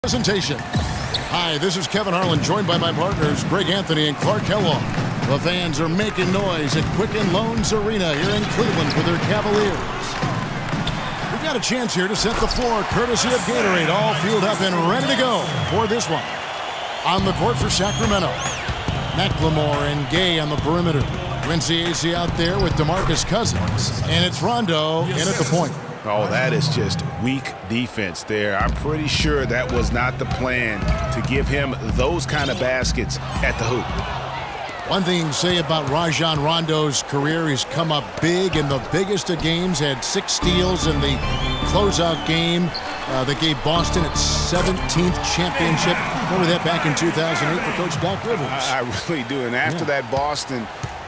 Presentation. Hi, this is Kevin Harlan, joined by my partners Greg Anthony and Clark Kellogg. The fans are making noise at Quicken Loans Arena here in Cleveland for their Cavaliers. We've got a chance here to set the floor, courtesy of Gatorade, all fueled up and ready to go for this one. On the court for Sacramento, McLemore and Gay on the perimeter. Quincy Acy out there with DeMarcus Cousins, and it's Rondo in at the point. Oh, that is just weak defense there. I'm pretty sure that was not the plan to give him those kind of baskets at the hoop. One thing you can say about Rajon Rondo's career, he's come up big in the biggest of games, had 6 steals in the closeout game that gave Boston its 17th championship. Remember that back in 2008 for Coach Doc Rivers? I really do, and after that Boston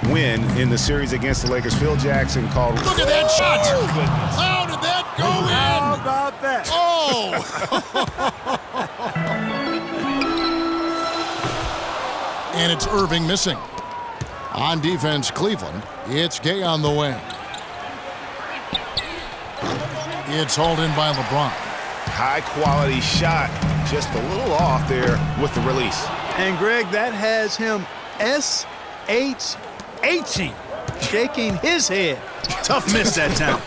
win in the series against the Lakers, Phil Jackson called. Look at that shot! How did that go in? How about that? Oh! And it's Irving missing. On defense, Cleveland. It's Gay on the wing. It's hauled in by LeBron. High quality shot, just a little off there with the release. And Greg, that has him SHHing, shaking his head. Tough miss that time.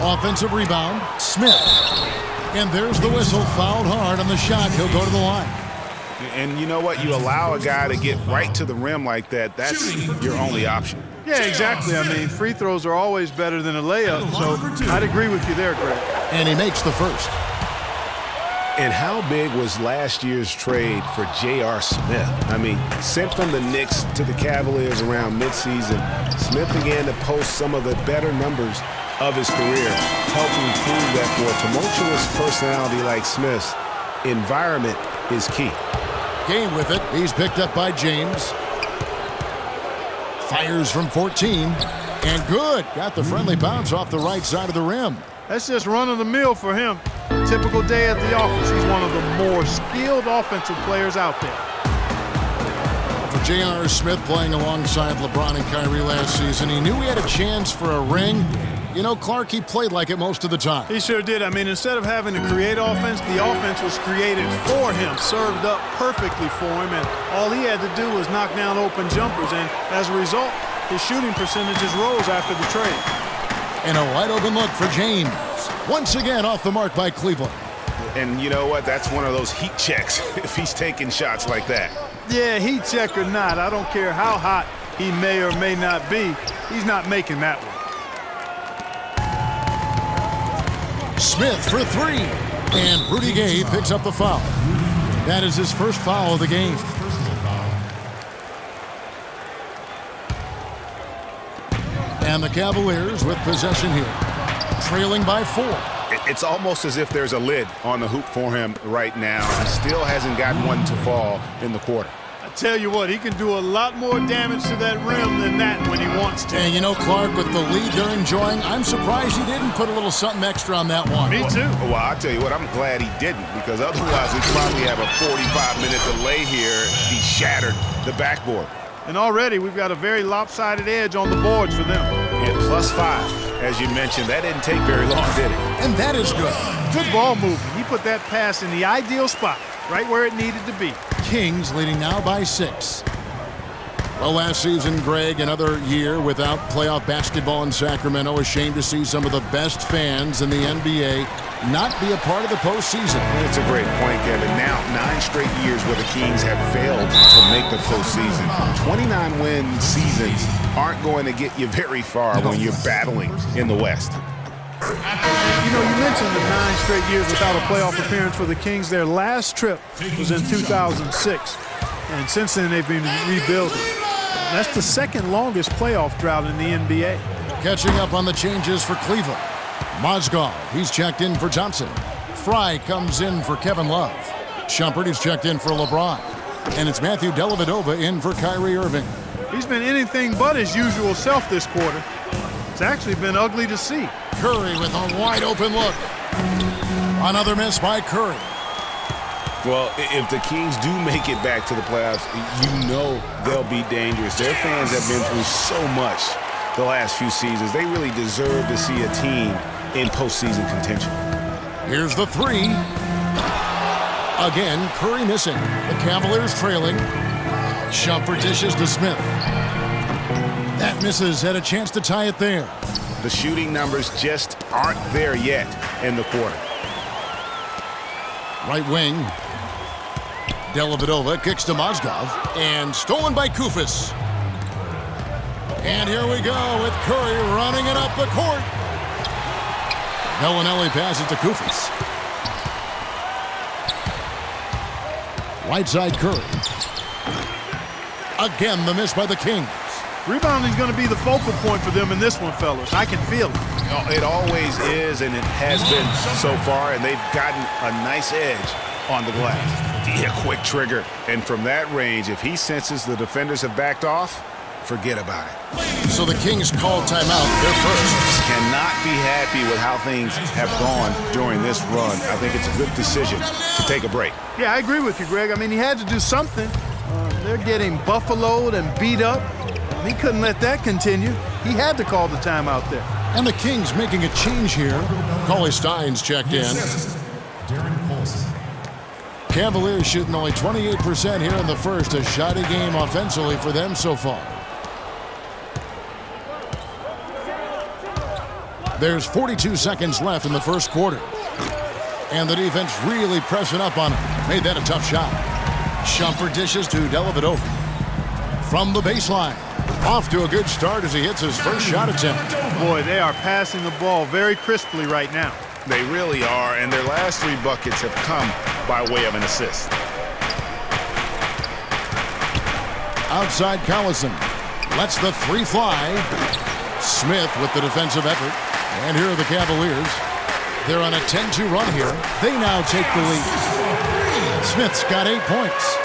Offensive rebound, Smith. And there's the whistle, fouled hard on the shot. He'll go to the line. And you know what? You allow a guy to get right to the rim like that, that's your only option. Yeah, exactly. I mean, free throws are always better than a layup, so I'd agree with you there, Greg. And he makes the first. And how big was last year's trade for J.R. Smith? I mean, sent from the Knicks to the Cavaliers around midseason, Smith began to post some of the better numbers of his career, helping prove that for a tumultuous personality like Smith's, environment is key. Game with it. He's picked up by James. Fires from 14. And good. Got the friendly bounce off the right side of the rim. That's just run-of-the-mill for him. Typical day at the office. He's one of the more skilled offensive players out there. For J.R. Smith playing alongside LeBron and Kyrie last season, he knew he had a chance for a ring. You know, Clark, he played like it most of the time. He sure did. I mean, instead of having to create offense, the offense was created for him, served up perfectly for him, and all he had to do was knock down open jumpers, and as a result, his shooting percentages rose after the trade. And a wide open look for James. Once again off the mark by Cleveland. And you know what? That's one of those heat checks if he's taking shots like that. Yeah, heat check or not, I don't care how hot he may or may not be, he's not making that one. Smith for 3. And Rudy Gay picks up the foul. That is his first foul of the game. And the Cavaliers with possession here, trailing by 4. It's almost as if there's a lid on the hoop for him right now. He still hasn't gotten one to fall in the quarter. I tell you what, he can do a lot more damage to that rim than that when he wants to. And you know, Clark, with the lead they're enjoying, I'm surprised he didn't put a little something extra on that one. Me too. Well, I'll tell you what, I'm glad he didn't, because otherwise we'd probably have a 45-minute delay here if he shattered the backboard. And already we've got a very lopsided edge on the boards for them. And +5, as you mentioned, that didn't take very long, did it? And that is good. Good ball movement. He put that pass in the ideal spot, right where it needed to be. Kings leading now by 6. Well, last season, Greg, another year without playoff basketball in Sacramento. A shame to see some of the best fans in the NBA not be a part of the postseason. It's a great point, Kevin. Now, 9 straight years where the Kings have failed to make the postseason. 29-win seasons aren't going to get you very far when you're battling in the West. You know, you mentioned the 9 straight years without a playoff appearance for the Kings. Their last trip was in 2006, and since then they've been rebuilding. That's the second longest playoff drought in the NBA. Catching up on the changes for Cleveland. Mozgov, he's checked in for Thompson. Fry comes in for Kevin Love. Shumpert is checked in for LeBron. And it's Matthew Dellavedova in for Kyrie Irving. He's been anything but his usual self this quarter. It's actually been ugly to see. Curry with a wide open look. Another miss by Curry. Well, if the Kings do make it back to the playoffs, you know they'll be dangerous. Their fans have been through so much the last few seasons. They really deserve to see a team in postseason contention. Here's the three. Again, Curry missing. The Cavaliers trailing. Shumpert dishes to Smith. That misses. Had a chance to tie it there. The shooting numbers just aren't there yet in the quarter. Right wing. Dellavedova kicks to Mozgov. And stolen by Koufos. And here we go with Curry running it up the court. Bellinelli passes to Koufos. Right side Curry. Again, the miss by the Kings. Rebounding is going to be the focal point for them in this one, fellas. I can feel it. It always is, and it has been so far, and they've gotten a nice edge on the glass. Yeah, quick trigger. And from that range, if he senses the defenders have backed off, forget about it. So the Kings call timeout. They're first. Cannot be happy with how things have gone during this run. I think it's a good decision to take a break. Yeah, I agree with you, Greg. I mean, he had to do something. They're getting buffaloed and beat up. He couldn't let that continue. He had to call the timeout there. And the Kings making a change here. Cauley Stein's checked in. Cavaliers shooting only 28% here in the first. A shoddy game offensively for them so far. There's 42 seconds left in the first quarter. And the defense really pressing up on him. Made that a tough shot. Shumpert dishes to Dellavedova. From the baseline. Off to a good start as he hits his first shot attempt. Boy, they are passing the ball very crisply right now. They really are, and their last 3 buckets have come by way of an assist. Outside Collison. Lets the 3 fly. Smith with the defensive effort. And here are the Cavaliers. They're on a 10-2 run here. They now take the lead. Smith's got 8 points.